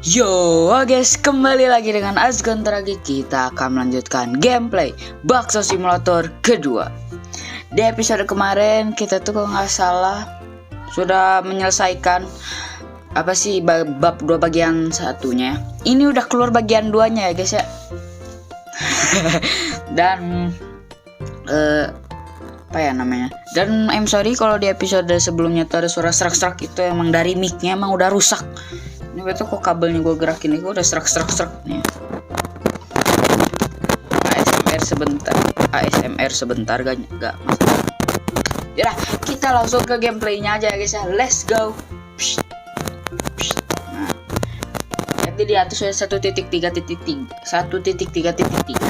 Yo guys, kembali lagi dengan Azgon Tragi. Kita akan melanjutkan gameplay Bakso Simulator kedua. Di episode kemarin kita tuh kalau nggak salah sudah menyelesaikan bab 2 bagian satunya. Ini udah keluar bagian 2-nya ya guys ya. Dan apa ya namanya? Dan I'm sorry kalau di episode sebelumnya tuh ada suara serak-serak, itu emang dari mic-nya emang udah rusak. Ini betul kok kabelnya gue gerakin itu udah serak nih. ASMR sebentar gak masalah. Ya kita langsung ke gameplaynya aja guys ya. Let's go. Nah, jadi di atas sudah 1.3.3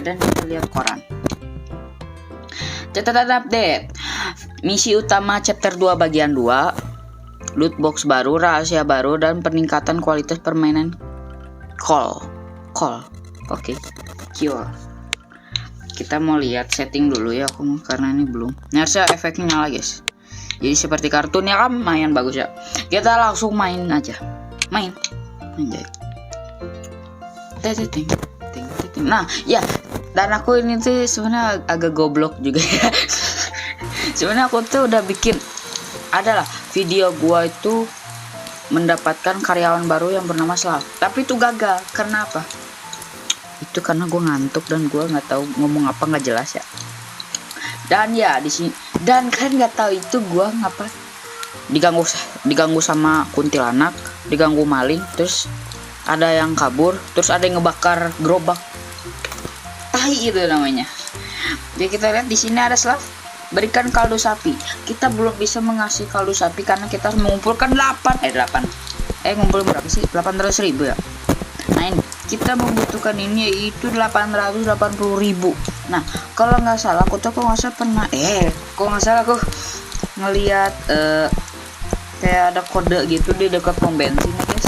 dan kita lihat koran. Catatan update. Misi utama chapter 2 bagian 2, loot box baru, rahasia baru, dan peningkatan kualitas permainan. Oke. Cure. Kita mau lihat setting dulu ya aku, karena ini belum. Harusnya efeknya nyala guys. Jadi seperti kartunnya kan lumayan bagus ya. Kita langsung main aja. Main aja. Nah, ya. Dan aku ini tuh sebenarnya agak goblok juga ya. Sebenarnya aku tuh udah bikin adalah video gua itu mendapatkan karyawan baru yang bernama Slav, tapi itu gagal. Kenapa? Itu karena gue ngantuk dan gue nggak tahu ngomong apa, nggak jelas ya. Dan ya di sini, dan kalian nggak tahu itu gue ngapa diganggu sama kuntilanak, diganggu maling, terus ada yang kabur, terus ada yang ngebakar gerobak. Tai itu namanya. Jadi kita lihat di sini ada Slav. Berikan kaldu sapi. Kita belum bisa mengasih kaldu sapi karena kita harus mengumpulkan 8 ngumpul berapa sih? 800.000 ya. Nah ini kita membutuhkan ini yaitu 880.000. Nah kalau nggak salah aku ngelihat kayak ada kode gitu di dekat pom bensin ya guys.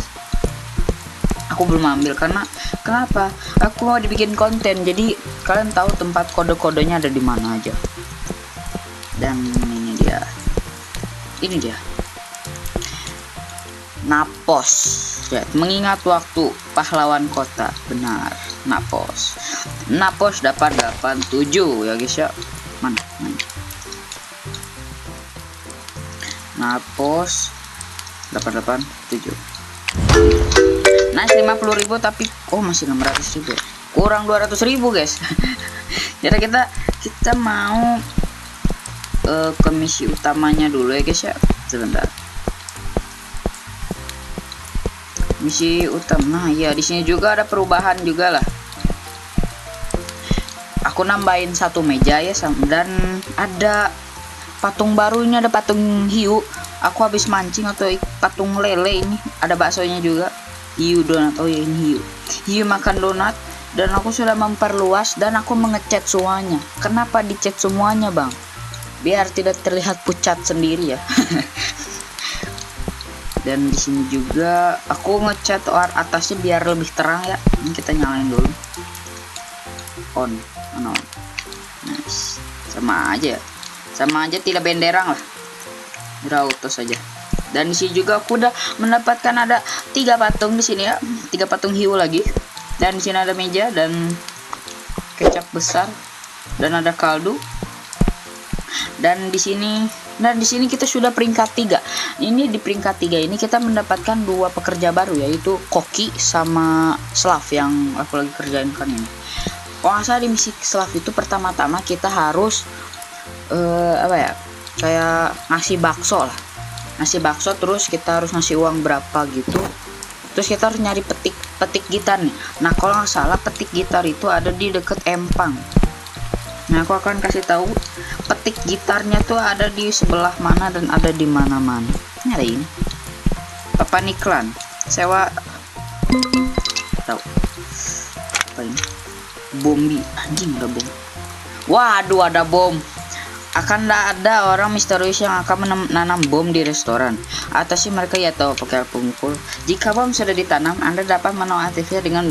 Aku belum ambil karena kenapa? Aku mau dibikin konten, jadi kalian tahu tempat kode-kodenya ada di mana aja. Dan ini dia Napos ya, mengingat waktu pahlawan kota. Benar, Napos dapat 87 ya guys ya. Mana? Napos dapat 87. Nice, 50.000 tapi masih 600.000 ya. Kurang 200.000 guys. Jadi kita mau ke misi utamanya dulu ya guys ya. Sebentar. Misi utama ya, di sini juga ada perubahan juga lah. Aku nambahin satu meja ya, dan ada patung baru. Ini ada patung hiu. Aku habis mancing atau patung lele ini. Ada baksonya juga. Hiu donat. Oh ya, ini hiu makan donat. Dan aku sudah memperluas dan aku mengecat semuanya. Kenapa dicat semuanya bang? Biar tidak terlihat pucat sendiri ya. Dan di sini juga aku ngecat atasnya biar lebih terang ya. Ini kita nyalain dulu. On. Nice. Sama aja tidak benderang lah. Udah auto saja. Dan di sini juga aku udah mendapatkan ada 3 patung di sini ya. 3 patung hiu lagi. Dan di sini ada meja dan kecap besar dan ada kaldu. Dan di sini kita sudah peringkat 3. Ini di peringkat 3 ini kita mendapatkan 2 pekerja baru, yaitu Koki sama Slav yang aku lagi kerjain kan ini. Kalau nggak salah di misi Slav itu pertama-tama kita harus kayak ngasih bakso lah. Ngasih bakso, terus kita harus ngasih uang berapa gitu. Terus kita harus nyari petik gitar nih. Nah kalau nggak salah petik gitar itu ada di deket empang. Nah aku akan kasih tahu petik gitarnya tuh ada di sebelah mana dan ada di mana-mana. Nyariin Papa Niklan sewa tahu apa ini? Bombi anjing, ada bom. Waduh, ada bom. Akan ada orang misterius yang akan menanam bom di restoran. Atasi mereka ya tahu pakai pemukul. Jika bom sudah ditanam, Anda dapat menonaktifnya dengan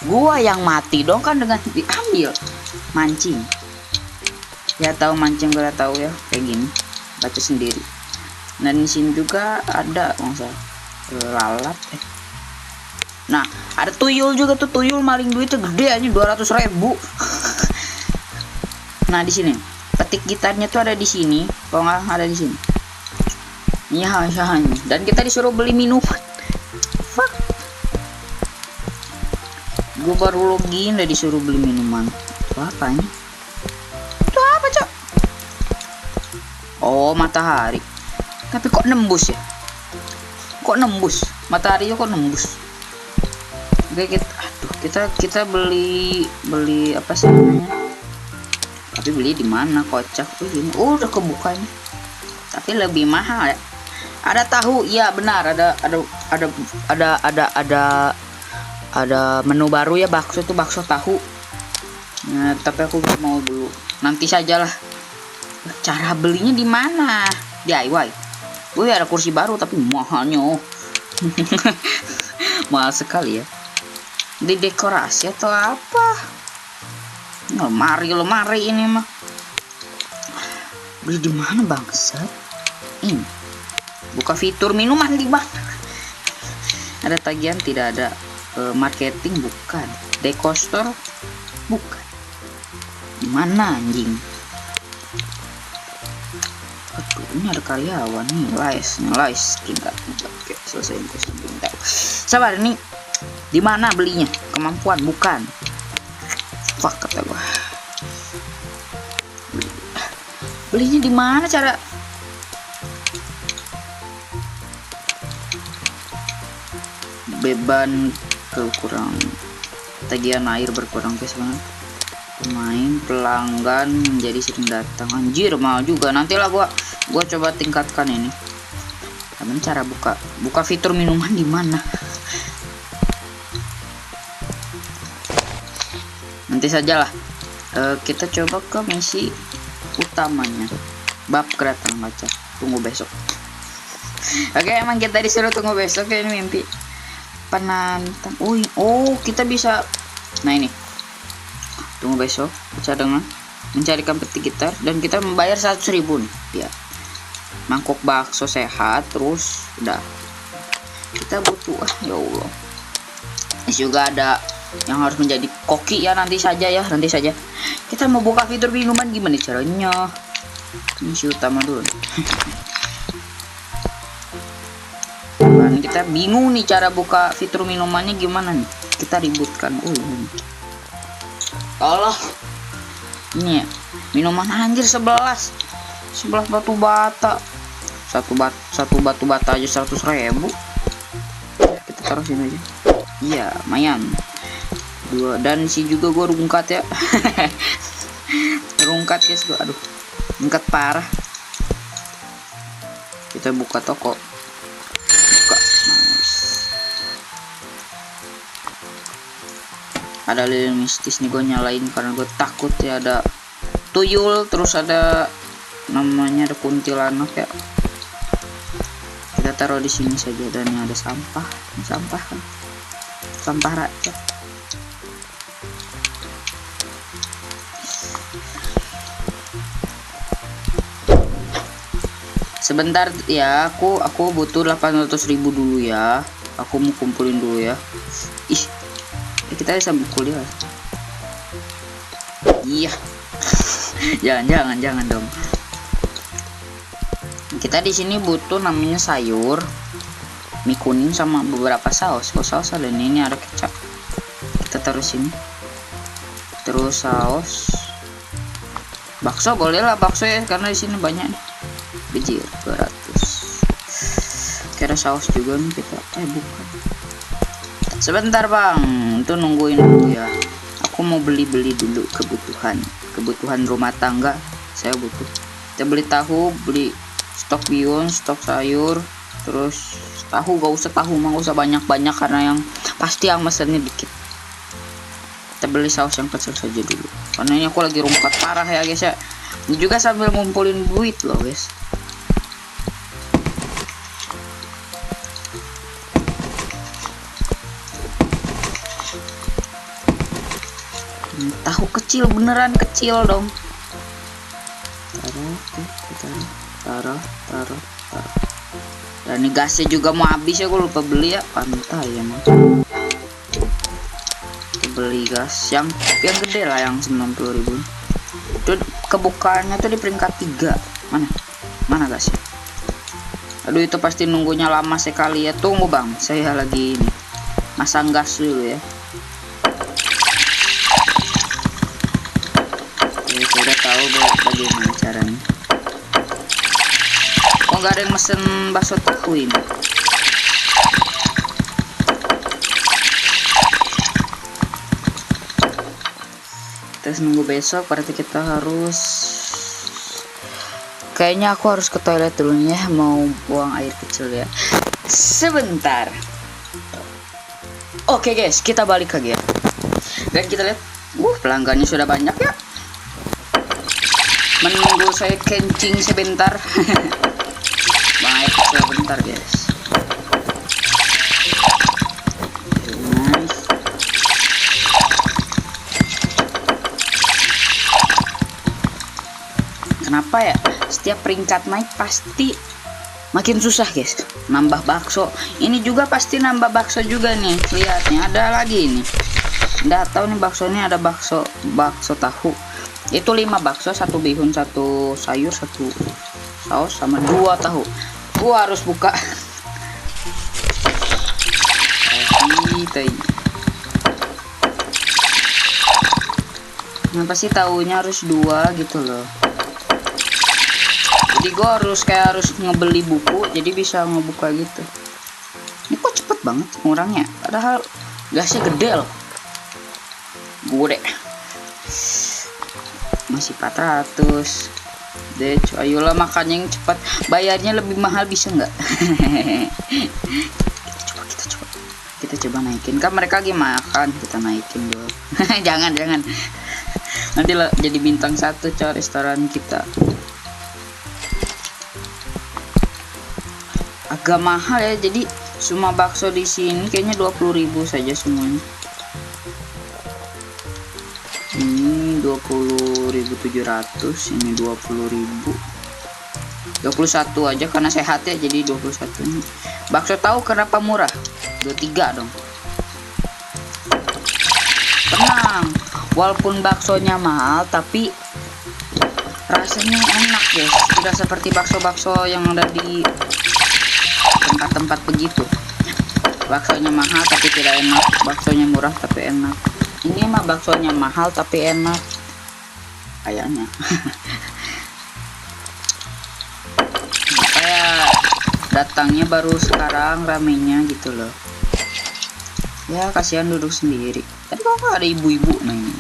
gua yang mati dong kan dengan diambil mancing. Ya tahu mancing, gue tahu ya kayak gini. Baca sendiri. Dan di sini juga ada lalat. Nah, ada tuyul juga tuh, tuyul maling duitnya gede aja 200.000. Nah, di sini petik gitarnya tuh ada di sini, kalau nggak ada di sini. Ya, dan kita disuruh beli minuman. Fuck. Gue baru login udah disuruh beli minuman. Itu apanya? Itu apa, Cok? Oh, matahari. Tapi kok nembus ya? Kok nembus? Mataharinya kok nembus? Oke, kita beli apa sih namanya? Tapi beli di mana, kocak tuh ini. Oh, udah kebuka ini. Tapi lebih mahal ya. Ada tahu, iya benar, ada menu baru ya, bakso tuh, bakso tahu. Nah, tapi aku mau dulu. Nanti sajalah. Cara belinya di mana? DIY. Wih, ada kursi baru tapi mahalnya. Mahal sekali ya. Di dekorasi atau apa? Lemari ini mah. Beli di mana bangsat? Ini. Buka fitur minuman di mana? Ada tagihan tidak ada. Marketing bukan. Dekostor bukan. Di mana anjing? Aduh, ini ada karyawan nih, lies tingkat. Oke, selesai bentar. Sabar nih. Di mana belinya? Kemampuan bukan. Fuck, kata gua. Belinya di mana cara? Beban kurang, tagihan air berkurang guys banget. Pemain pelanggan menjadi sering datang. Anjir, mahal juga. Nantilah gua coba tingkatkan ini. Tapi cara buka fitur minuman di mana? Nanti sajalah. Kita coba ke misi utamanya. Bab kedatangan baca. Tunggu besok. Oke, emang kita disuruh tunggu besok ya, ini mimpi. Penantang. Oh, kita bisa. Nah, ini. Tunggu besok. Bisa dengan mencarikan petik gitar dan kita membayar 100.000 nih. Ya. Mangkok bakso sehat terus udah. Kita butuh ya Allah. Juga ada yang harus menjadi koki ya, nanti saja. Kita mau buka fitur minuman gimana caranya? Misi utama dulu. Kan kita bingung nih cara buka fitur minumannya gimana nih. Kita ributkan. Allah. Ini ya, minuman anjir 11 batu bata. Satu batu bata aja 100.000. Kita taruh sini aja. Iya, lumayan. 2 dan si juga gua rungkat ya. Rungkat guys gua. Aduh. Rungkat parah. Kita buka toko. Buka. Nice. Ada lilin mistis nih, gua nyalain karena gua takut ya ada tuyul, terus ada namanya ada kuntilanak ya. Kita taruh di sini saja. Dan ini ada sampah. Ini sampah kan. Sampah rakyat. Sebentar ya, aku butuh 800.000 dulu ya. Aku mau kumpulin dulu ya. Kita sambil kuliah. Iya. jangan dong. Kita di sini butuh namanya sayur, mie kuning sama beberapa saus. Saus ada ini ada kecap. Kita taruh sini. Terus saus. Bakso boleh lah, bakso ya, karena di sini banyak nih. Biji 200. Kira saus juga nih kita. Bukan. Sebentar bang, itu nungguin dulu ya. Aku mau beli dulu kebutuhan rumah tangga. Saya butuh. Kita beli tahu, beli stok bihun, stok sayur, terus tahu gak usah banyak karena yang pasti yang mesennya dikit. Kita beli saus yang kecil saja dulu. Karena ini aku lagi rungkat parah ya guys ya. Ini juga sambil ngumpulin duit loh guys. Tahu kecil, beneran kecil dong. Taruh. Dan ini gasnya juga mau habis ya, gue lupa beli ya, pantai ya mas. Kita beli gas yang gede lah, yang 90.000. Itu kebukaannya tuh di peringkat 3. Mana gasnya? Aduh, itu pasti nunggunya lama sekali ya. Tunggu bang, saya lagi ini masang gas dulu ya. Oke, saya udah tahu bagaimana caranya. Oh, nggak ada yang mesen bakso tahu ini. Terus nunggu besok, berarti kita harus, kayaknya aku harus ke toilet dulu ya, mau buang air kecil ya. Sebentar. Oke guys, kita balik lagi ya. Dan kita lihat, pelanggannya sudah banyak ya. Menunggu saya kencing sebentar. Buang air kecil sebentar guys. Nice. Kenapa ya? Setiap peringkat naik pasti makin susah guys. Nambah bakso. Ini juga pasti nambah bakso juga nih. Lihat nih, ada lagi ini. Nggak tahu nih bakso ini ada bakso tahu. Itu 5 bakso, 1 bihun, 1 sayur, 1 saus sama 2 tahu. Gua harus buka. Kenapa sih tahunya harus 2 gitu loh? Jadi gue harus ngebeli buku, jadi bisa ngebuka gitu. Ini kok cepet banget ngurangnya, padahal gasnya gede loh. Gue deh masih 400 deh. Ayolah makan yang cepat, bayarnya lebih mahal bisa nggak? kita coba naikin, kan mereka lagi makan, kita naikin dulu. jangan nanti lah jadi bintang 1 coy restoran kita. Agak mahal ya, jadi semua bakso di sini kayaknya 20.000 saja semuanya. Ini 20.700, ini 20.000. 21 aja karena sehat ya, jadi 21 ini. Bakso tahu kenapa murah? 23 dong. Tenang, walaupun baksonya mahal tapi rasanya enak guys. Tidak seperti bakso-bakso yang ada di tempat-tempat begitu. Baksonya mahal tapi tidak enak, baksonya murah tapi enak. Ini mah baksonya mahal tapi enak kayaknya. Kayak datangnya baru sekarang ramenya gitu loh ya, kasihan duduk sendiri. Tadi kok ada ibu-ibu nah ini.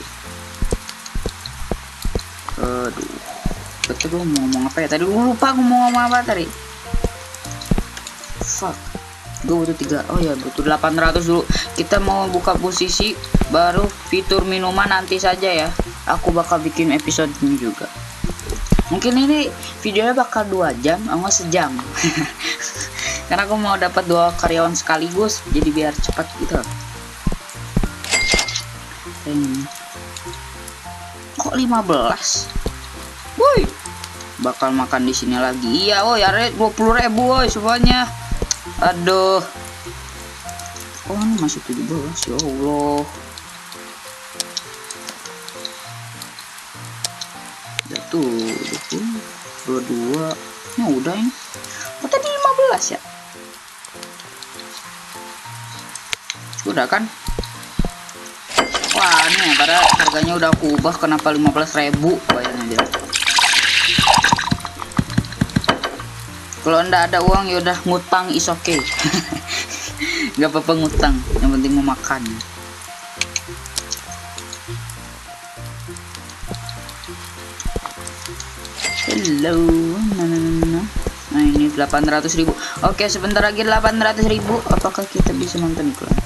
Aduh, betul gue mau ngomong apa ya tadi, lupa gue mau ngomong apa tadi. Fuck, gue butuh 3. Oh ya, butuh 800 dulu. Kita mau buka posisi baru fitur minuman nanti saja ya. Aku bakal bikin episode ini juga. Mungkin ini videonya bakal 2 jam, enggak sejam. Karena aku mau dapat 2 karyawan sekaligus, jadi biar cepat gitu. Ini kok 15? Woi, bakal makan di sini lagi. Iya, oh ya, 20.000 woi semuanya. Aduh. Oh, ini masih 17, ya Allah. Tuh 22 ini udah ini. Oh tadi 15 ya, udah kan. Wah ini pada harganya udah aku ubah, kenapa 15.000 bayarnya dia. Kalau anda ada uang ya udah ngutang is okay. Gak apa-apa ngutang, yang penting mau makan. Hello, nah ini 800.000. Oke, sebentar lagi 800.000. Apakah kita bisa nonton iklan?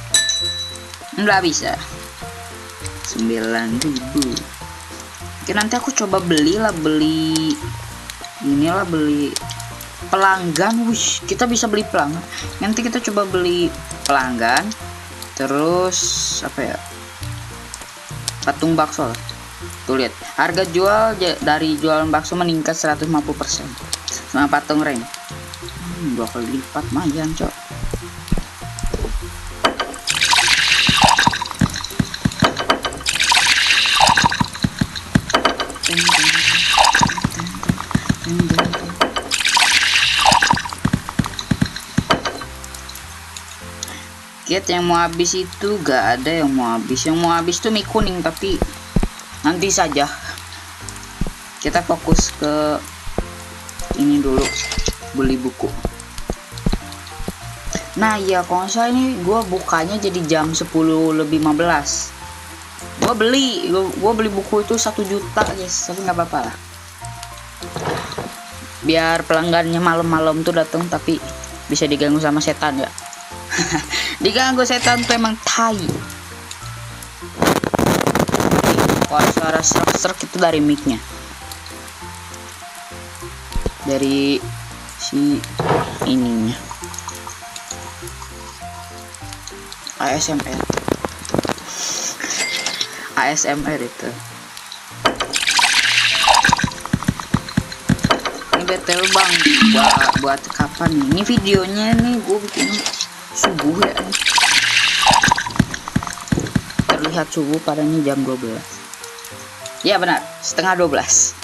Nggak bisa. 9.000. Oke, nanti aku coba beli inilah, beli pelanggan. Wih, kita bisa beli pelanggan. Nanti kita coba beli pelanggan. Terus apa ya? Patung bakso. Tuh lihat, harga jual dari jualan bakso meningkat 150% sama patung rank. 2 kali lipat lumayan cok. Kit yang mau habis itu gak ada yang mau habis. Yang mau habis tuh mie kuning, tapi nanti saja. Kita fokus ke ini dulu, beli buku. Nah ya kalau nggak salah ini gue bukanya jadi jam 10:15. Gue beli buku itu 1 juta guys, tapi nggak apa-apa lah. Biar pelanggannya malam-malam tuh datang tapi bisa diganggu sama setan ya. Diganggu setan tuh emang tai. Kalau suara serak-serak itu dari mic-nya, dari si ininya. ASMR itu. Ini betul bang, buat kapan nih? Ini videonya nih gue bikin subuh ya. Terlihat subuh pada ini jam 12. Ya benar, setengah 12.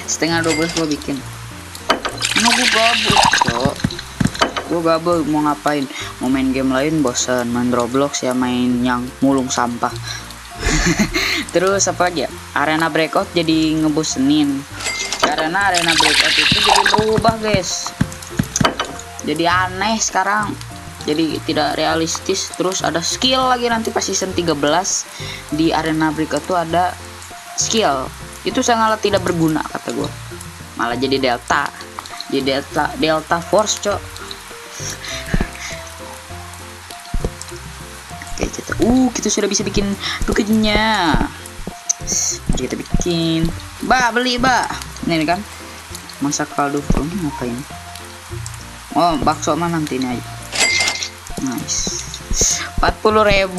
Setengah 12 gue bikin. Nah gue gabut cok. Gue gabut mau ngapain? Mau main game lain bosan, main Roblox ya, main yang mulung sampah. Terus apa aja? Arena breakout jadi ngebosenin. Karena arena breakout itu jadi berubah guys. Jadi aneh sekarang. Jadi tidak realistis. Terus ada skill lagi nanti pas season 13 di arena breakout tuh ada skill. Itu sangat tidak berguna kata gue. Malah jadi delta. Jadi delta force cok. Oke kita sudah bisa bikin bukunya. Mari kita bikin. Beli ini kan masak kaldu. Ini ngapain? Oh bakso mah nanti ini aja. Nice. 40.000.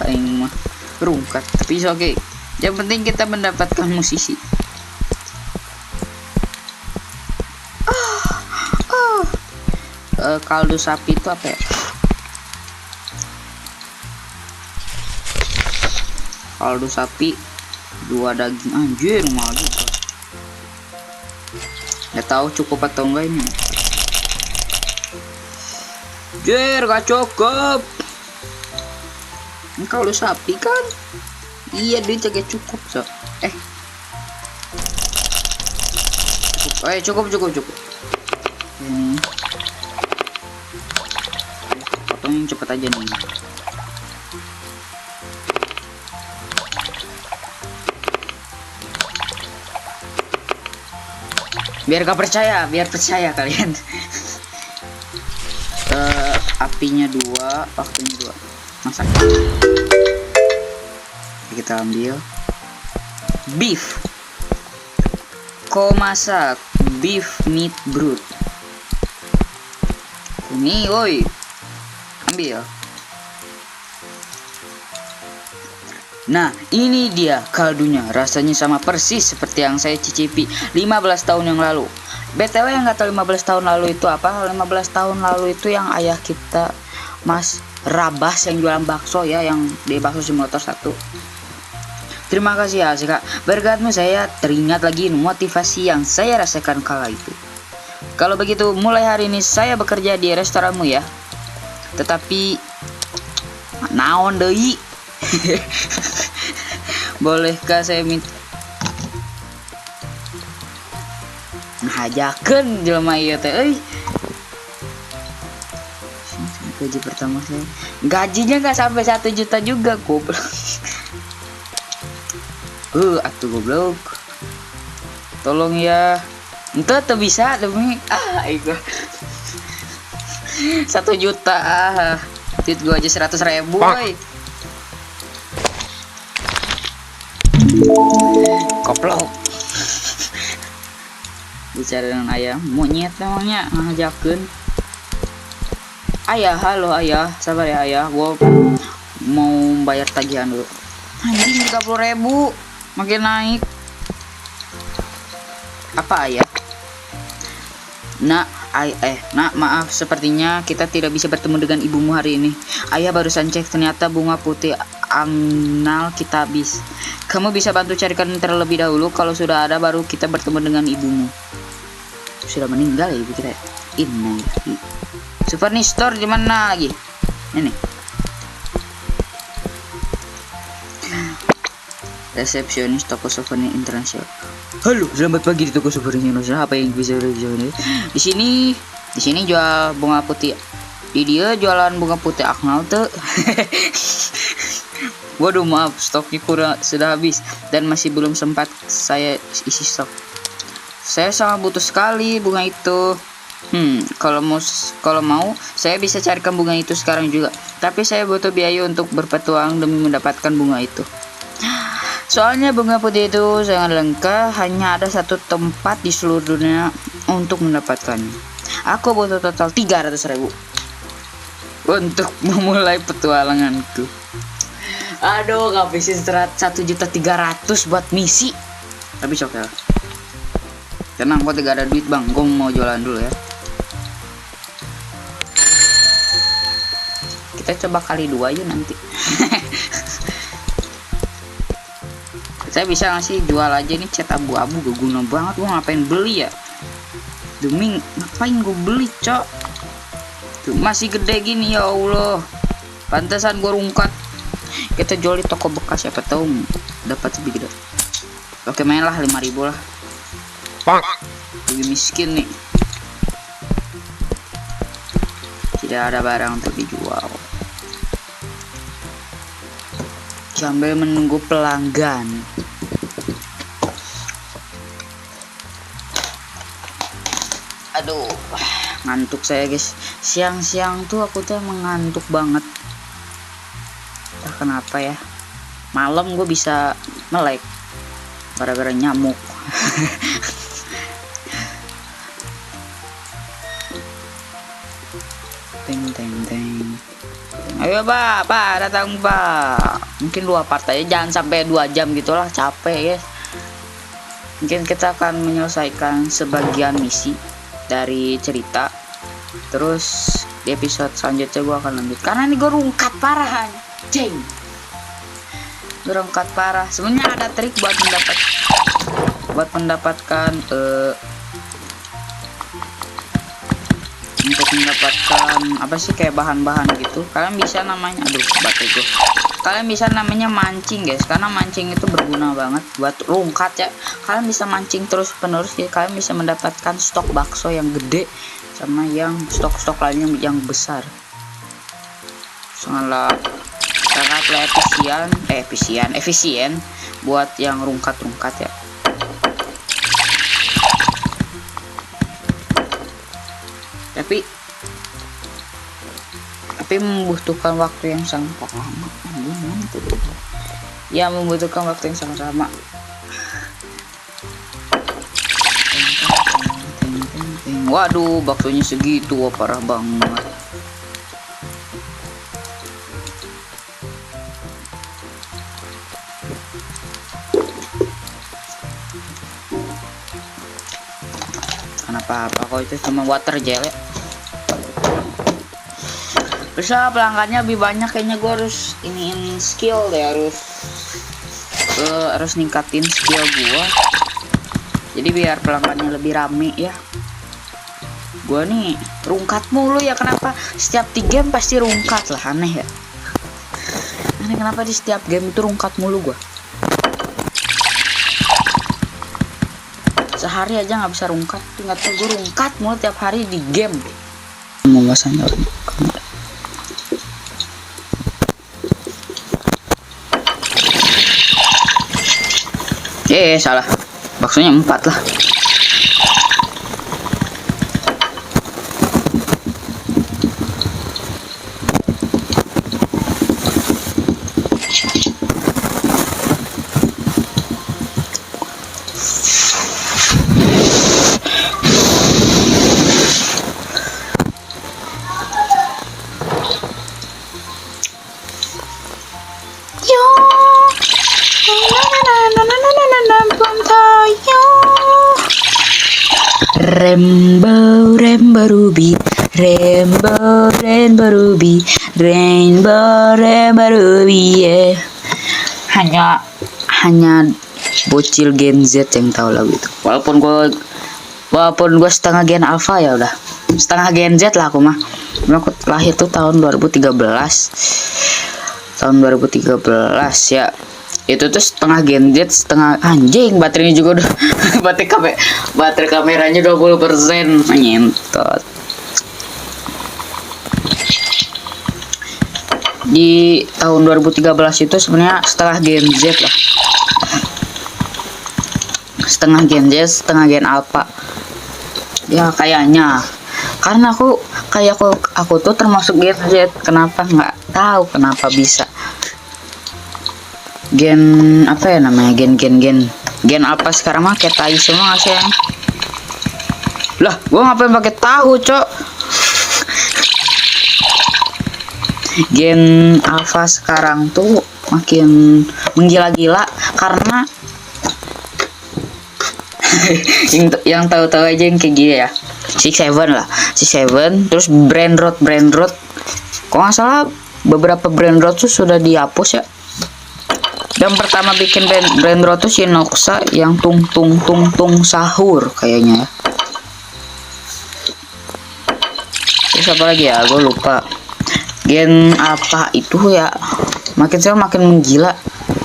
Ini mah rungkat tapi oke. Yang penting kita mendapatkan musisi. Kaldu sapi itu apa ya? Kaldu sapi 2 daging, anjir mahal juga. Nggak tahu cukup atau enggak ini. Jer gak cukup. Ini kaldu sapi kan? Iya dia jaga cukup so. Cukup. Ini potongin cepet aja nih. Biar percaya kalian. Apinya 2, waktunya 2. Masak. Kita ambil beef. Kau masak beef meat broth. Ini woi. Ambil. Nah ini dia kaldunya, rasanya sama persis seperti yang saya cicipi 15 tahun yang lalu. BTW yang nggak tahu 15 tahun lalu itu apa, 15 tahun lalu itu yang ayah kita Mas Rabas yang jualan bakso ya, yang di Bakso Simulator 1. Terima kasih ya Kak, berkatmu saya teringat lagi motivasi yang saya rasakan kala itu. Kalau begitu mulai hari ini saya bekerja di restoranmu ya. Tetapi naon deui? Bolehkah saya minta hajakeun jelema ieu teh euy. Gaji pertama saya, gajinya nggak sampai 1 juta juga goblok. Atuh goblok. Tolong ya. Ente tuh bisa demi itu 1 juta duit gua aja 100.000 woy. Koplok. Bicara dengan ayah, monyet namanya ngajakeun. Ayah, halo ayah, sabar ya ayah, gua mau bayar tagihan dulu. Anjing 30.000 makin naik. Apa ayah? Nah, Nak, maaf, sepertinya kita tidak bisa bertemu dengan ibumu hari ini. Ayah barusan cek, ternyata bunga putih angnal kita habis. Kamu bisa bantu carikan terlebih dahulu. Kalau sudah ada, baru kita bertemu dengan ibumu. Sudah meninggal ya ibu kita. Ini Souvenir Store di mana lagi? Ini. Resepsionis toko souvenir internasional. Halo, selamat pagi di toko souvenir internasional. Apa yang bisa ini? Di sini jual bunga putih. Di dia jualan bunga putih aknal tuh. Waduh, maaf, stoknya sudah habis dan masih belum sempat saya isi stok. Saya sangat butuh sekali bunga itu. Kalau mau saya bisa carikan bunga itu sekarang juga. Tapi saya butuh biaya untuk berpetualang demi mendapatkan bunga itu. Soalnya bunga putih itu sangat langka, hanya ada satu tempat di seluruh dunia untuk mendapatkannya. Aku butuh total 300.000 untuk memulai petualanganku. Aduh, ngabisin 1.300.000 buat misi. Tapi oke lah. Tenang, kok tidak ada duit bang. Gue mau jualan dulu ya. Kita coba kali 2 yuk nanti. Saya bisa ngasih jual aja nih cat abu-abu, gak guna banget. Gue ngapain beli ya? Demi ngapain gue beli, cok? Tuh, masih gede gini, ya Allah. Pantesan gue rungkat. Kita jual di toko bekas, siapa tahu dapat lebih gede. Oke, mainlah 5.000 lah. Lagi miskin nih. Tidak ada barang untuk dijual. Sambil menunggu pelanggan. Aduh, ngantuk saya guys. Siang-siang tuh aku tuh mengantuk banget. Entah kenapa ya. Malam gue bisa melek gara-gara nyamuk. Teng teng teng. Ayo pak, datang pak. Mungkin 2 part aja, jangan sampai 2 jam gitulah, capek ya. Mungkin kita akan menyelesaikan sebagian misi dari cerita. Terus di episode selanjutnya gue akan lanjut. Karena ini gue rungkat parah, jeng. Gue rungkat parah. Sebenarnya ada trik buat mendapatkan untuk mendapatkan apa sih, kayak bahan-bahan gitu. Kalian bisa namanya, kalian bisa namanya mancing guys, karena mancing itu berguna banget buat rungkat ya. Kalian bisa mancing terus penerus ya, kalian bisa mendapatkan stok bakso yang gede sama yang stok-stok lainnya yang besar. Sangatlah efisien buat yang rungkat ya. Tapi membutuhkan waktu yang sangat lama. Ya, membutuhkan waktu yang sangat lama. Waduh, baksonya segitu, wah, parah banget. Kenapa kok itu cuma water gel ya? Bisa pelanggannya lebih banyak, kayaknya gue harus iniin skill deh, harus ningkatin skill gue. Jadi biar pelanggannya lebih rame ya. Gue nih rungkat mulu ya, kenapa setiap di game pasti rungkat lah, aneh ya. Aneh kenapa di setiap game itu rungkat mulu gue. Sehari aja nggak bisa rungkat, nggak tahu gue rungkat mulu tiap hari di game. Mau masanya salah, baksonya 4 lah. Rainbow, rainbow ruby, rainbow, rainbow ruby, rainbow, rainbow ruby, yeah. Hanya bocil Gen Z yang tahu lagu itu. Walaupun gue setengah Gen Alpha, ya udah setengah Gen Z lah aku mah. Aku lahir tuh tahun 2013 ya. Itu tuh setengah Gen Z, setengah anjing. Baterainya juga udah baterai kameranya 20%. Nyentot. Di tahun 2013 itu sebenarnya setengah Gen Z lah. Setengah Gen Z, setengah Gen Alpha. Ya kayaknya. Karena aku tuh termasuk Gen Z. Kenapa nggak tahu kenapa bisa. Gen apa ya namanya, gen apa sekarang mah kayak tai semua nggak sih yang lah, gua ngapain pakai tahu cok. Gen alpha sekarang tuh makin menggila-gila karena yang tahu-tahu aja yang kayak gini ya, 67 lah, 67 terus brand road kok nggak salah beberapa brand road tuh sudah dihapus ya. Yang pertama bikin brand road tuh si Noxa yang tung sahur kayaknya ya. Terus apa lagi ya, gue lupa. Gen apa itu ya, makin menggila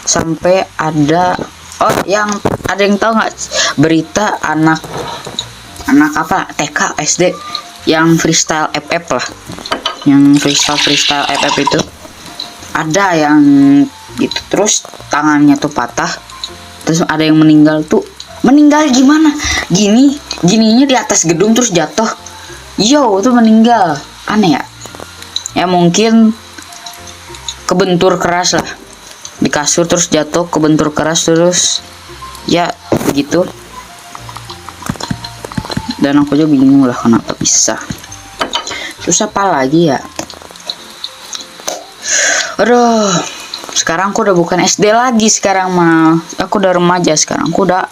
sampai ada yang tahu nggak berita anak apa TK SD yang freestyle FF lah, yang freestyle FF itu ada yang gitu, terus tangannya tuh patah, terus ada yang meninggal gimana gininya di atas gedung terus jatuh, tuh meninggal. Aneh ya mungkin kebentur keras lah di kasur terus jatuh, kebentur keras terus ya begitu. Dan aku juga bingung lah kenapa bisa. Terus apa lagi ya, aduh, sekarang aku udah bukan SD lagi, sekarang mah aku udah remaja, sekarang aku udah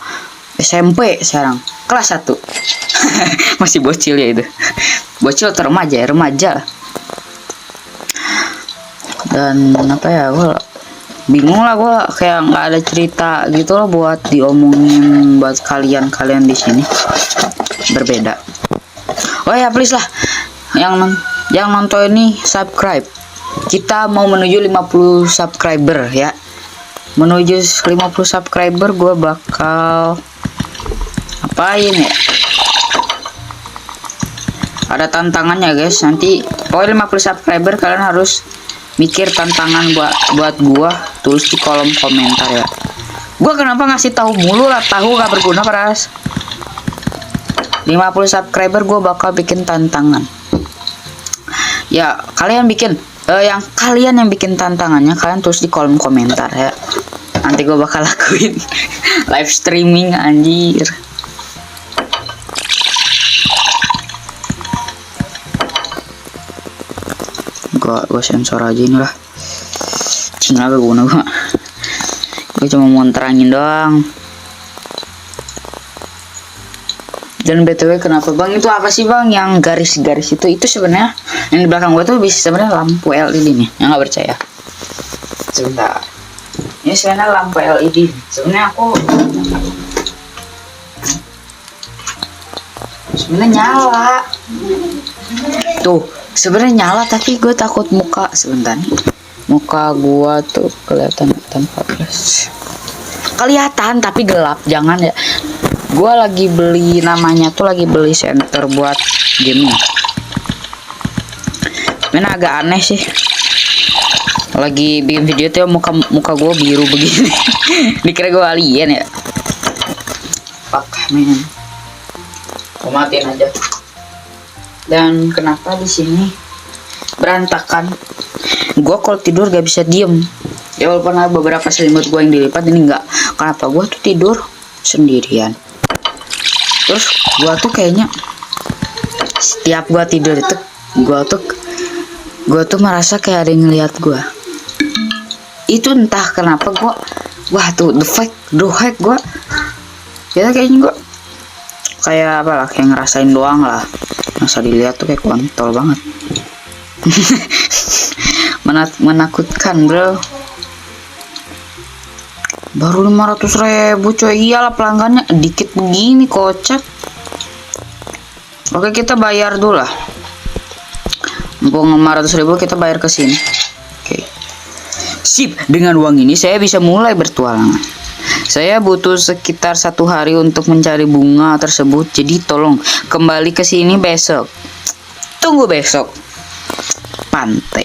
SMP sekarang, kelas 1. Masih bocil ya itu. Bocil atau remaja lah. Dan apa ya, gue bingung lah, gue kayak nggak ada cerita gitu loh buat diomongin buat kalian di sini. Berbeda. Oh ya, please lah yang nonton ini subscribe. Kita mau menuju 50 subscriber ya. Menuju 50 subscriber gue bakal apain ya? Ada tantangannya guys. Nanti pokoknya 50 subscriber kalian harus mikir tantangan buat gue, tulis di kolom komentar ya. Gue kenapa ngasih tahu mulu lah, tahu gak berguna paras. 50 subscriber gue bakal bikin tantangan. Ya kalian bikin kalian yang bikin tantangannya kalian tulis di kolom komentar ya. Nanti gue bakal lakuin live streaming anjir. Gue sensor aja ini lah. Cina berguna gue cuma mau terangin doang. Dan BTW kenapa bang, itu apa sih bang yang garis-garis itu sebenarnya yang di belakang gue tuh bisa sebenarnya lampu LED nih, yang nggak percaya sebentar. Ini sebenarnya lampu LED sebenarnya, aku sebenarnya nyala tuh, sebenarnya nyala tapi gue takut muka sebentar nih. Muka gue tuh kelihatan tanpa flash, kelihatan tapi gelap, jangan ya. Gue lagi beli, namanya tuh lagi beli center buat gaming. Ini agak aneh sih. Lagi bikin video tuh muka gue biru begini. Dikira gue alien ya. Fuck man. Gue matiin aja. Dan kenapa di sini berantakan? Gue kalau tidur gak bisa diem. Ya walaupun ada beberapa selimut gue yang dilipat, ini enggak. Kenapa gue tuh tidur sendirian? Terus gua tuh kayaknya setiap gua tidur itu gua tuh merasa kayak ada yang ngeliat gua. Itu entah kenapa gua, wah tuh the hack gua. Ya kayaknya gua kayak apa lah, kayak ngerasain doang lah. Masa dilihat tuh kayak kontol banget. Menakutkan bro. Baru 500.000 coy. Iyalah pelanggannya dikit begini, kocak. Oke, kita bayar dulu lah. Mumpung 500.000 kita bayar ke sini. Oke. Sip, dengan uang ini saya bisa mulai bertualangan. Saya butuh sekitar 1 hari untuk mencari bunga tersebut. Jadi tolong kembali ke sini besok. Tunggu besok. Pantai.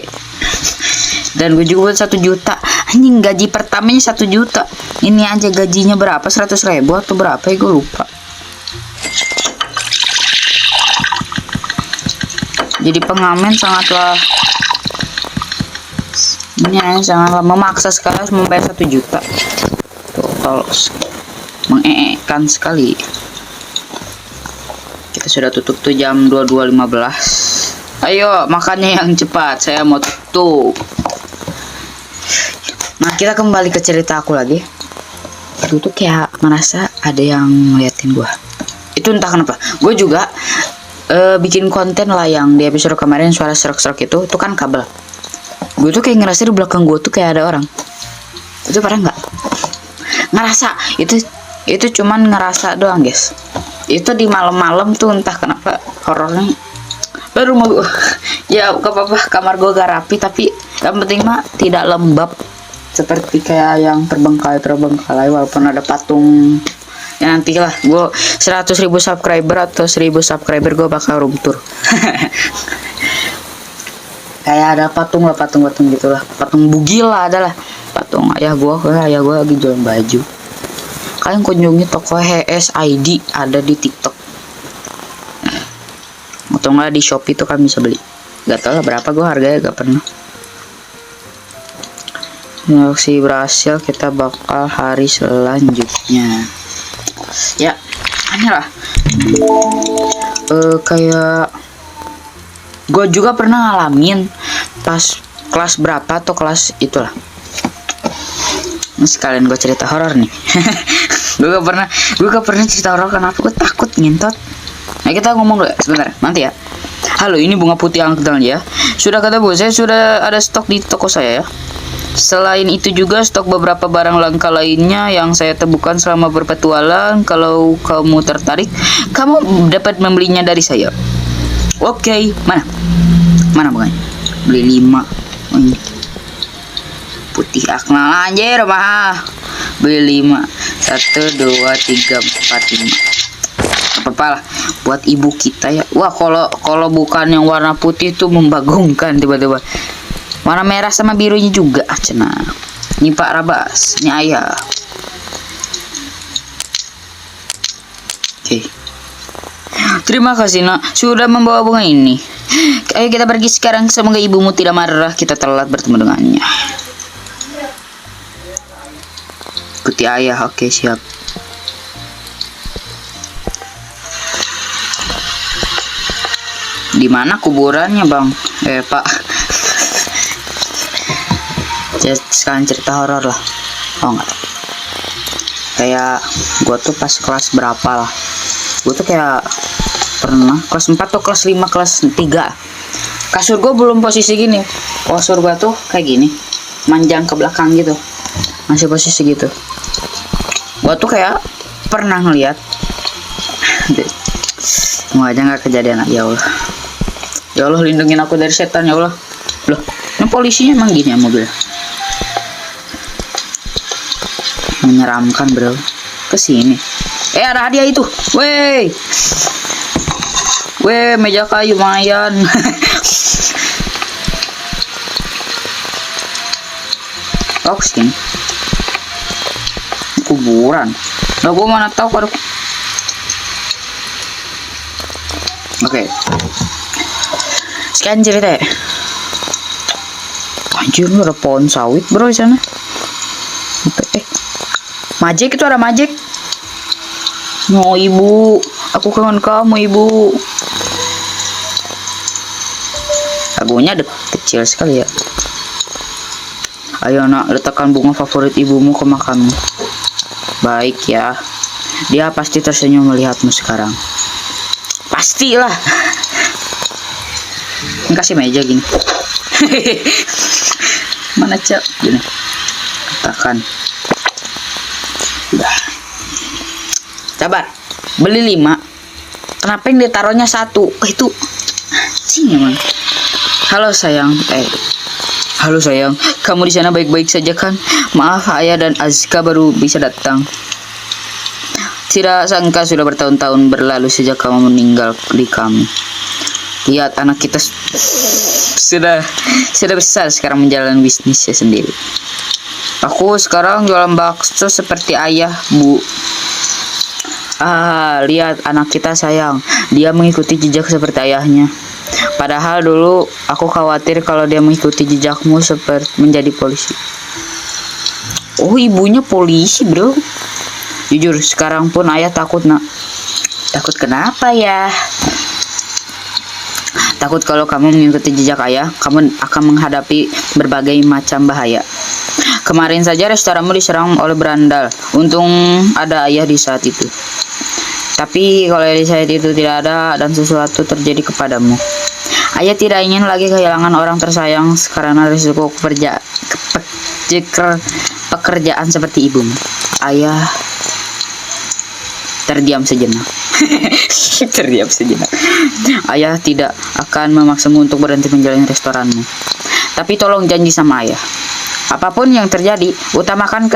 Dan gue juga buat 1 juta. Anjing, gaji pertamanya 1 juta. Ini aja gajinya berapa? 100.000 atau berapa ya, gue lupa. Jadi pengamen sangatlah memaksa sekali membayar 1 juta. Total mengeekan sekali. Kita sudah tutup tuh jam 22.15. Ayo makannya yang cepat, saya mau tutup. Nah, kita kembali ke cerita aku lagi. Gue tuh kayak merasa ada yang ngeliatin gue. Itu entah kenapa. Gue juga bikin konten lah yang di episode kemarin suara serak-serak itu kan kabel. Gue tuh kayak ngerasa di belakang gue tuh kayak ada orang. Itu parah nggak? Ngerasa itu cuman ngerasa doang guys. Itu di malam-malam tuh entah kenapa horornya baru mau ya gak apa-apa, kamar gue gak rapi tapi yang penting mah tidak lembab seperti kayak yang terbengkalai walaupun ada patung. Ya nantilah gue 100.000 subscriber atau 1.000 subscriber gue bakal room tour. Kayak ada patung gitulah, patung bugil lah, adalah patung ayah gue lagi jualan baju. Kalian kunjungi toko HSID, ada di TikTok atau enggak di Shopee tuh kan bisa beli. Gak tau lah berapa gue harganya, gak pernah. Aksi berhasil, kita bakal hari selanjutnya. Ya, aneh lah. Kayak gue juga pernah ngalamin pas kelas berapa atau kelas itulah. Ini sekalian gue cerita horor nih. gue gak pernah cerita horor karena aku takut ngentot. Nah, kita ngomong dulu sebentar, nanti ya. Halo, ini bunga putih yang kental ya. Sudah kata bos, saya sudah ada stok di toko saya ya. Selain itu juga stok beberapa barang langka lainnya yang saya temukan selama berpetualang. Kalau kamu tertarik, kamu dapat membelinya dari saya. Oke, mana bunganya? Beli 5. Ini putih aknal anjir mah. Beli 5. 1 2 3 4 5. Apa-apa lah buat ibu kita ya. Wah, kalau bukan yang warna putih tuh membagongkan tiba-tiba. Warna merah sama birunya juga cena. Ini Pak Rabas, ini ayah. Oke. Terima kasih nak sudah membawa bunga ini. Ayo kita pergi sekarang, semoga ibumu tidak marah kita telat bertemu dengannya. Ikuti ayah, oke siap. Di mana kuburannya bang? Pak. Sekarang cerita horor lah. Oh enggak. Kayak gue tuh pas kelas berapa lah. Gue tuh kayak pernah kelas 4 atau kelas 5 kelas 3. Kasur gue belum posisi gini. Kasur gue tuh kayak gini, manjang ke belakang gitu. Masih posisi gitu. Gue tuh kayak pernah ngeliat. Semoga aja nggak kejadian. Ya Allah. Ya Allah, lindungin aku dari setan ya Allah. Loh, ini polisinya emang gini ya mobil. Menyeramkan bro. Kesini. Ada hadiah itu. Wey, meja kayu lumayan. Oh, kesini. Kuburan. Nah, gue mana tahu kalau. Oke. Sekian cerita ya. Anjir, lu ada pohon sawit bro di sana. Majek itu ada majek. Oh ibu, aku kangen kamu ibu. Lagunya kecil sekali ya. Ayo nak, letakkan bunga favorit ibumu ke makammu. Baik ya. Dia pasti tersenyum melihatmu sekarang. pastilah. Ini kasih meja gini. Mana cak gini, katakan udah sabar. Beli 5, kenapa yang ditaruhnya 1? Itu cing emang. Halo sayang, halo sayang, kamu di sana baik-baik saja kan? Maaf, ayah dan Azka baru bisa datang. Tidak sangka sudah bertahun-tahun berlalu sejak kamu meninggal di kami. Lihat, anak kita sudah besar sekarang menjalani bisnisnya sendiri. Aku sekarang jualan bakso seperti ayah, Bu. Lihat anak kita sayang, dia mengikuti jejak seperti ayahnya. Padahal dulu aku khawatir kalau dia mengikuti jejakmu seperti menjadi polisi. Oh, ibunya polisi, bro. Jujur, sekarang pun ayah takut, nak. Takut kenapa ya? Takut kalau kamu mengikuti jejak ayah, kamu akan menghadapi berbagai macam bahaya. Kemarin saja restoranmu diserang oleh berandal. Untung ada ayah di saat itu. Tapi kalau di saat itu tidak ada dan sesuatu terjadi kepadamu, ayah tidak ingin lagi kehilangan orang tersayang karena risiko pekerjaan seperti ibumu. Ayah terdiam sejenak. Terdiam sejenak. Ayah tidak akan memaksamu untuk berhenti menjalani restoranmu. Tapi tolong janji sama ayah. Apapun yang terjadi, utamakan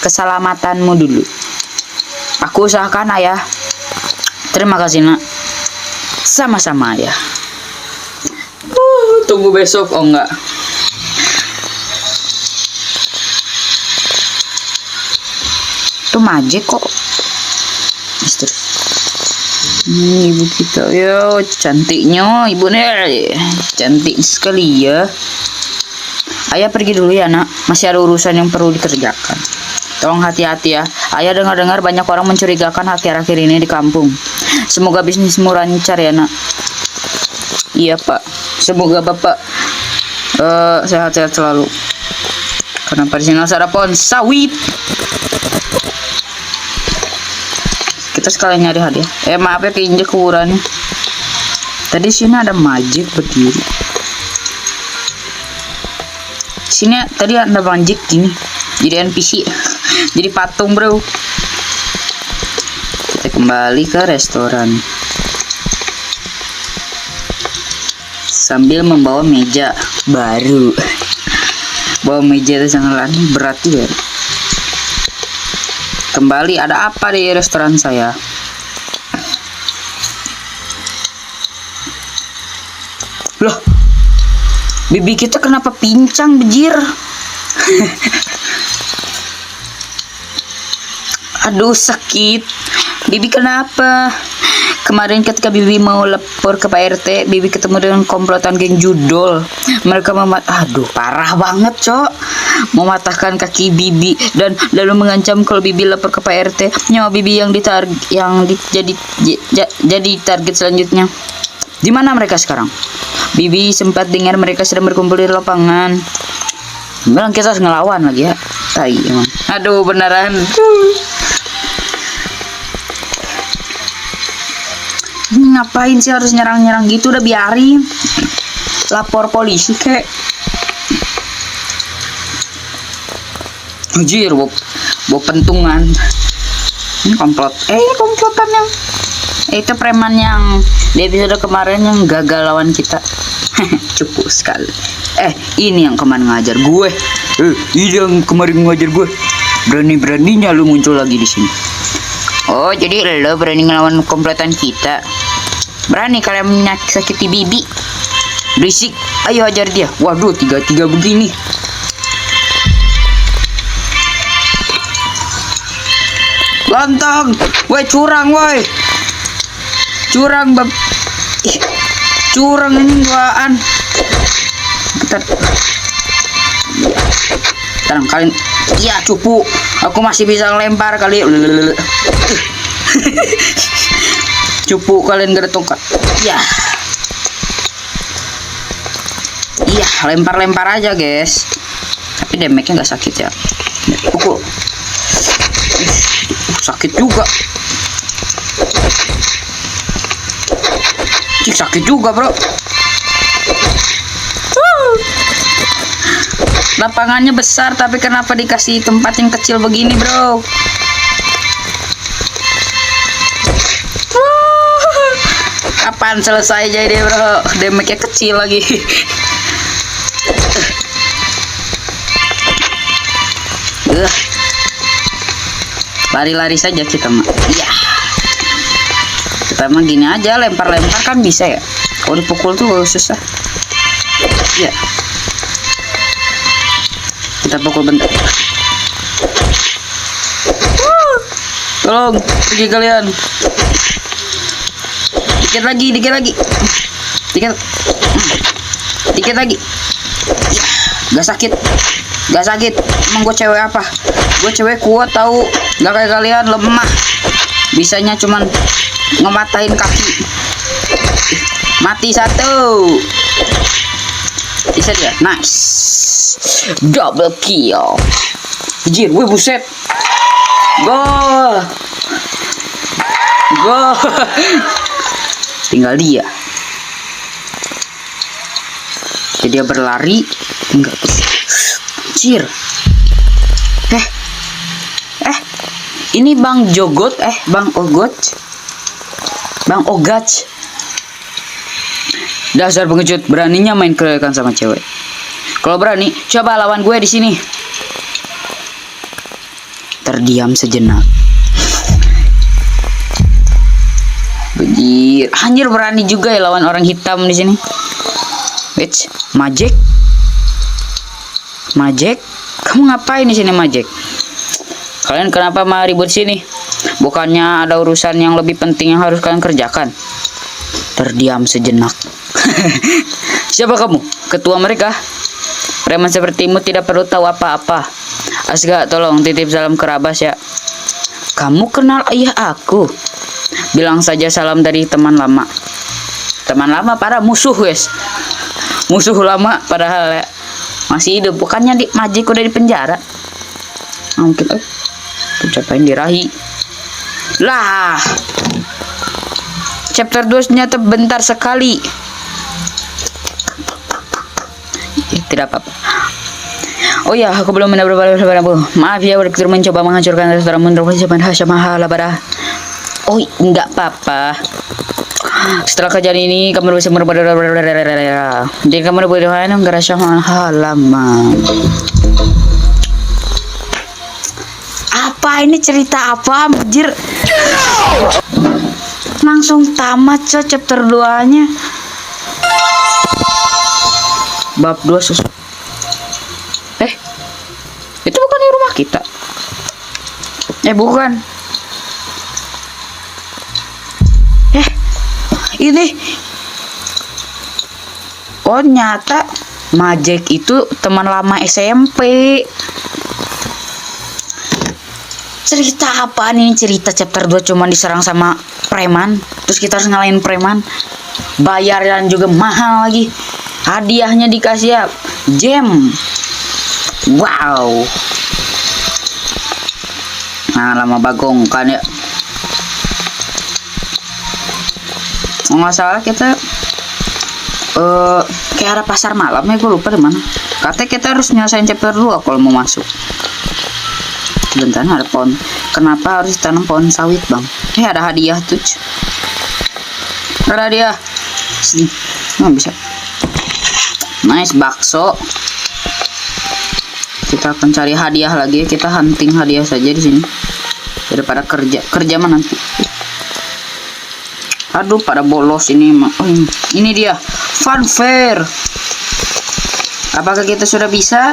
keselamatanmu dulu. Aku usahakan, ayah. Terima kasih, nak. Sama-sama, ayah. Tunggu besok. Oh enggak. Itu Majek kok. Mister. Ibu kita, yo cantiknya ibunya, cantik sekali ya. Ayah pergi dulu ya, nak. Masih ada urusan yang perlu dikerjakan. Tolong hati-hati ya. Ayah dengar-dengar banyak orang mencurigakan akhir-akhir ini di kampung. Semoga bisnismu lancar ya, nak. Iya, Pak. Semoga Bapak sehat-sehat selalu. Kenapa di sini ada pohon sawit? Kita sekalian nyari hadiah. Maaf ya, keinjek ukurannya. Tadi sini ada Majek berdiri. Sini tadi ada Majek gini. Jadi NPC. Jadi patung, bro. Kita kembali ke restoran sambil membawa meja baru. Bawa meja itu sangat berat juga. Kembali, ada apa di restoran saya? Loh, bibi kita kenapa pincang, bejir? Aduh, sakit. Bibi kenapa? Kemarin ketika bibi mau lapor ke Pak RT, bibi ketemu dengan komplotan geng judol. Mereka aduh, parah banget, cok. Mematahkan kaki bibi dan lalu mengancam kalau bibi lapor ke Pak RT, nyawa bibi jadi target selanjutnya. Di mana mereka sekarang? Bibi sempat dengar mereka sedang berkumpul di lapangan. Bilang kita harus ngelawan lagi ya. Tai emang. Aduh, beneran. Ngapain sih harus nyerang-nyerang gitu? Udah biarin. Lapor polisi kek. Anjir, bawa pentungan. Ini komplot. Ini komplotan yang itu preman yang di episode kemarin yang gagal lawan kita. Cupu sekali. Ini yang kemarin ngajar gue. Ini yang kemarin ngajar gue. Berani-beraninya lu muncul lagi di sini. Oh, jadi lo berani ngelawan komplotan kita. Berani kalian menyakiti bibi. Berisik. Ayo ajar dia. Waduh, 3-3 begini. Lontong. Woi, curang, woi. Curang, bab. Curang ini duaan. Tenang kalian. Iya, cupu. Aku masih bisa ngelempar kali. Cupu kalian gak ada tongkat. Iya. Iya, lempar-lempar aja, guys. Tapi damage-nya gak sakit ya. Pukul. Sakit juga. Cik, sakit juga bro. Lapangannya besar tapi kenapa dikasih tempat yang kecil begini bro? Kapan selesai jadi bro? Damage-nya kecil lagi. Lari-lari saja kita mah. Iya. Kita mah gini aja, lempar-lempar kan bisa ya. Kalau dipukul tuh susah. Ya. Kita pukul bentar. Tolong, pergi kalian. Dikit lagi. Dikit lagi. Gak sakit. Emang gue cewek apa? Gue cewek kuat tahu. Gak kayak kalian lemah. Bisanya cuman ngematahin kaki. Mati satu. Bisa dia. Nice. Double kill. Anjir, wih buset. Gol. Tinggal dia. Jadi dia berlari. Enggak. Anjir. Ini Bang Jogot, Bang Ogot. Bang Ogach. Dasar pengecut, beraninya main keroyokan sama cewek. Kalau berani, coba lawan gue di sini. Terdiam sejenak. Anjir berani juga ya lawan orang hitam di sini. Wait, Majek. Kamu ngapain di sini, Majek? Kalian kenapa mau ribut sini? Bukannya ada urusan yang lebih penting yang harus kalian kerjakan? Terdiam sejenak. Siapa kamu? Ketua mereka? Preman sepertimu tidak perlu tahu apa-apa. Asga, tolong titip salam ke Rabas ya. Kamu kenal ayah aku? Bilang saja salam dari teman lama. Teman lama para musuh, guys. Musuh lama padahal ya. Masih hidup, bukannya di Majik udah di penjara. Mungkin capain dirahi. Lah. Chapter 2 ternyata bentar sekali. Tidak apa-apa. Oh ya, aku belum benar-benar. Maaf ya, berketur mencoba menghancurkan restoran menurut Hasamahalabara. Oh, enggak apa-apa. Setelah kejadian ini, kamu bisa jadi kamu boleh ngerasa halaman. Apa ini cerita apa, anjir? Langsung tamat chapter 2-nya. Bab 2 sus. Itu bukan di rumah kita. Bukan. Ini. Oh, nyata Majek itu teman lama SMP. Cerita apaan ini? Cerita chapter 2 cuman diserang sama preman. Terus kita harus ngalahin preman. Bayaran juga mahal lagi. Hadiahnya dikasih ya gem. Wow. Nah, lama bagong kan ya. Nggak salah kita kayak ada pasar malam ya, gue lupa di mana. Katanya kita harus nyelesain chapter 2 kalau mau masuk. Bentar, ada pohon. Kenapa harus tanam pohon sawit, Bang? Ada hadiah tuh. Ada hadiah. Sini. Nggak bisa. Nice, bakso. Kita akan cari hadiah lagi. Kita hunting hadiah saja di sini. Daripada kerja mah nanti. Aduh, pada bolos ini. Ini dia fun fair. Apakah kita sudah bisa?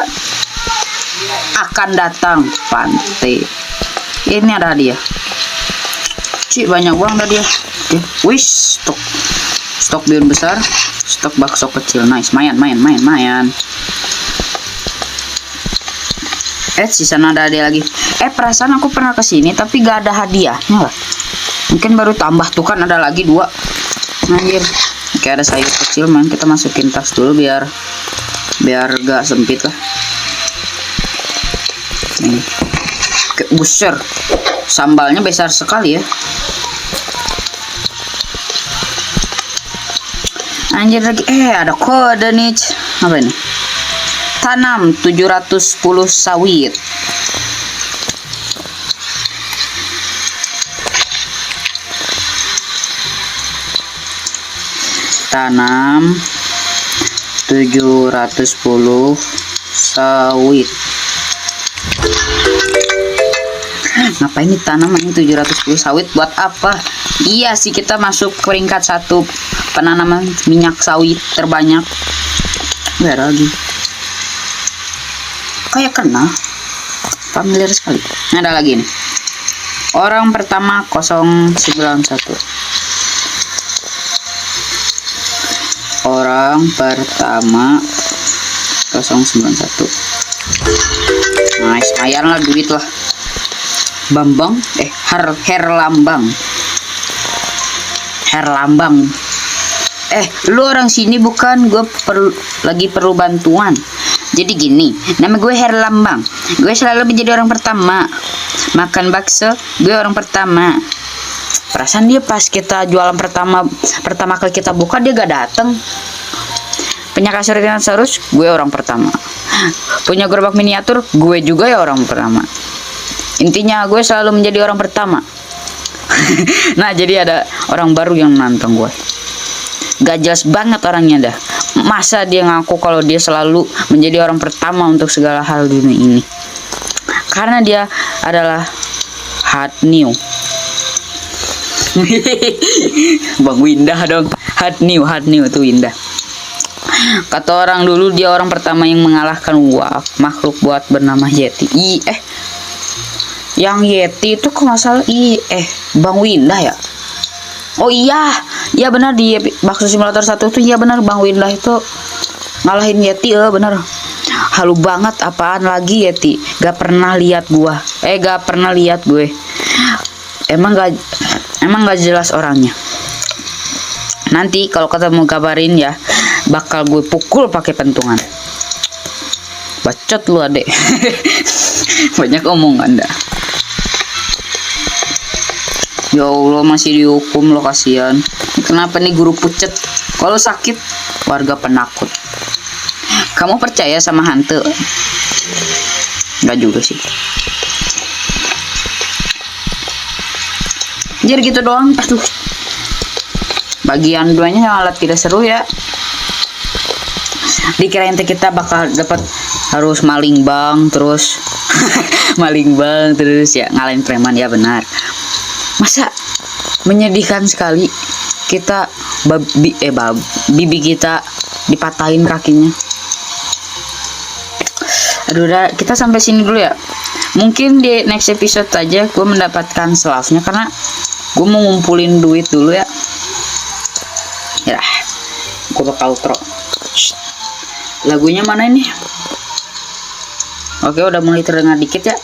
Akan datang pantai. Ini ada hadiah. Cik, banyak uang tadi ya. Wish, stok bihun besar, stok bakso kecil. Nice, main. Di sana ada hadiah lagi. Perasaan aku pernah kesini tapi gak ada hadiahnya lah. Mungkin baru tambah tuh kan, ada lagi 2. Anjir. Oke, ada sayur kecil, kita masukin tas dulu biar gak sempit lah. Buser, sambalnya besar sekali ya. Anjir lagi. Ada kode nih. Apa ini? Tanam 710 sawit. Tanam 710 sawit. Ngapain ditanam ini 710 sawit, buat apa? Iya sih, kita masuk peringkat 1 penanaman minyak sawit terbanyak. Gak lagi. Kayak kenal, familiar sekali. Ada lagi nih. Orang pertama 091. Orang pertama 091. Nice, lumayan lah duit lah. Bambang, Herlambang. Lu orang sini bukan? Gue lagi perlu bantuan. Jadi gini, nama gue Herlambang. Gue selalu menjadi orang pertama. Makan bakso, gue orang pertama. Perasaan dia pas kita jualan pertama kali kita buka, dia gak dateng. Punya kasur dinosaurus, gue orang pertama. Punya gerobak miniatur, gue juga ya orang pertama. Intinya gue selalu menjadi orang pertama. Nah, jadi ada orang baru yang nantang gue. Gak jelas banget orangnya dah. Masa dia ngaku kalau dia selalu menjadi orang pertama untuk segala hal di dunia ini? Karena dia adalah hard new. Bang Windah dong. Hard new itu Windah. Kata orang dulu dia orang pertama yang mengalahkan makhluk buat bernama Yeti. Yang Yeti itu kok nggak salah Bang Windah ya. Oh iya benar, di Bakso Simulator 1 tuh iya benar, Bang Windah itu ngalahin Yeti. Bener. Halu banget, apaan lagi Yeti? Gak pernah lihat gue. Emang gak jelas orangnya. Nanti kalau ketemu kabarin ya, bakal gue pukul pakai pentungan. Bacot lu adek. Banyak omongan dah. Ya Allah, masih dihukum lo, kasihan. Kenapa nih guru pucet? Kalau sakit, warga penakut. Kamu percaya sama hantu? Enggak juga sih. Jadi gitu doang. Aduh. Bagian 2-nya malah tidak seru ya. Dikirain kita bakal dapat harus maling bang terus ya ngalahin preman, ya benar. Masa menyedihkan sekali kita bibi kita dipatahin kakinya. Aduh, udah, kita sampai sini dulu ya. Mungkin di next episode aja gue mendapatkan slave-nya, karena gue mau ngumpulin duit dulu ya. Ya, gue bakal outro. Lagunya mana ini? Oke, udah mulai terdengar dikit ya.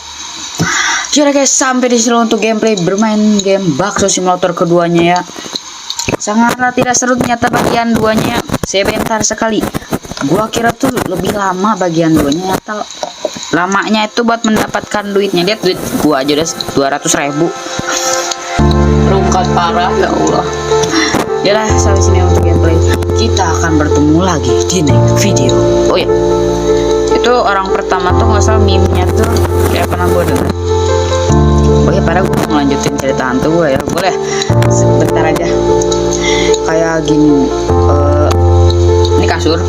Jadi guys, sampai di sini untuk gameplay bermain game Bakso Simulator keduanya ya. Sangatlah tidak seru ternyata bagian 2-nya. Sebentar sekali. Gua kira tuh lebih lama bagian 2-nya, atau lamanya itu buat mendapatkan duitnya. Lihat duit gua aja udah 200.000. Rungkat parah ya Allah. Yalah, sampai sini untuk gameplay. Kita akan bertemu lagi di next video. Oh ya, itu orang pertama tuh nggak salah meme-nya tuh kayak pernah gue dengar. Oh ya, pada gue mau lanjutin cerita hantu gue ya. Boleh sebentar aja. Kayak gini, ini kasur